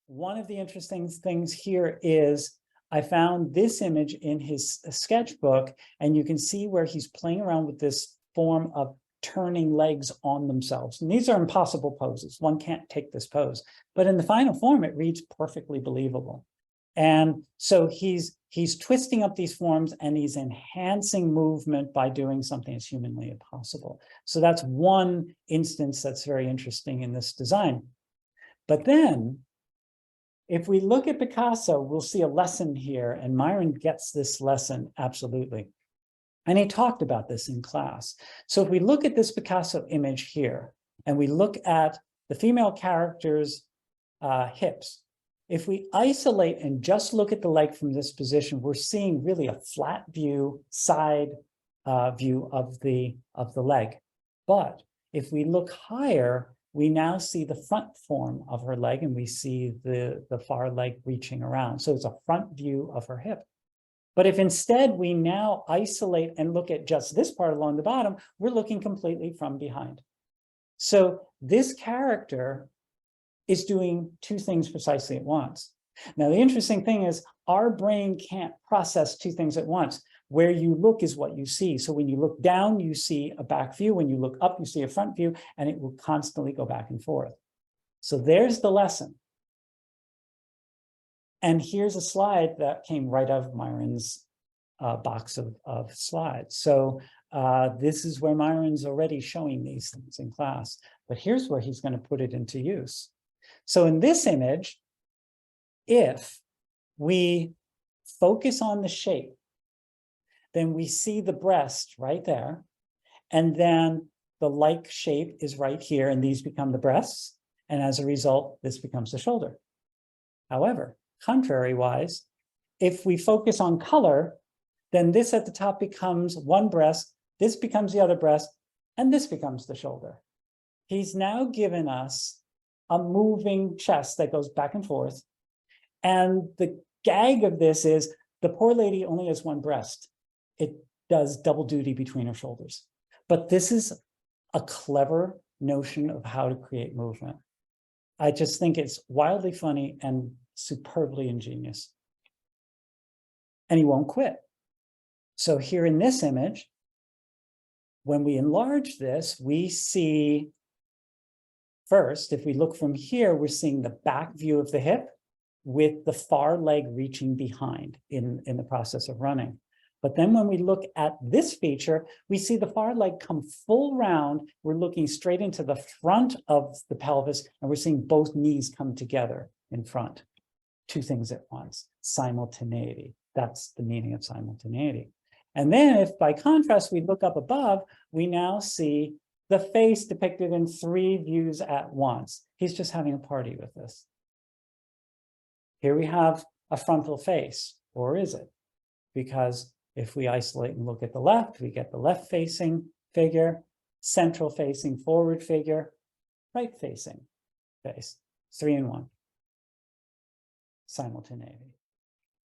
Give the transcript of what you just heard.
one of the interesting things here is I found this image in his sketchbook, and you can see where he's playing around with this form of turning legs on themselves. And these are impossible poses. One can't take this pose, but in the final form, it reads perfectly believable. And so he's twisting up these forms and he's enhancing movement by doing something as humanly impossible. So that's one instance that's very interesting in this design. But then if we look at Picasso, we'll see a lesson here, and Myron gets this lesson absolutely. And he talked about this in class. So if we look at this Picasso image here, and we look at the female character's hips, if we isolate and just look at the leg from this position, we're seeing really a flat view, side view of the leg. But if we look higher, we now see the front form of her leg, and we see the far leg reaching around. So it's a front view of her hip. But if instead we now isolate and look at just this part along the bottom, we're looking completely from behind. So this character is doing two things precisely at once. Now, the interesting thing is our brain can't process two things at once. Where you look is what you see. So when you look down, you see a back view. When you look up, you see a front view, and it will constantly go back and forth. So there's the lesson. And here's a slide that came right out of Myron's box of slides. So this is where Myron's already showing these things in class. But here's where he's going to put it into use. So in this image, if we focus on the shape, then we see the breast right there. And then the like shape is right here, and these become the breasts. And as a result, this becomes the shoulder. However, contrary-wise, if we focus on color, then this at the top becomes one breast, this becomes the other breast, and this becomes the shoulder. He's now given us a moving chest that goes back and forth. And the gag of this is the poor lady only has one breast. It does double duty between her shoulders. But this is a clever notion of how to create movement. I just think it's wildly funny and superbly ingenious. And he won't quit. So here in this image, when we enlarge this, we see first, if we look from here, we're seeing the back view of the hip with the far leg reaching behind in the process of running. But then when we look at this feature, we see the far leg come full round. We're looking straight into the front of the pelvis, and we're seeing both knees come together in front. Two things at once, simultaneity. That's the meaning of simultaneity. And then if by contrast, we look up above, we now see the face depicted in three views at once. He's just having a party with this. Here we have a frontal face, or is it? Because if we isolate and look at the left, we get the left-facing figure, central-facing forward figure, right-facing face. 3 in 1. Simultaneity.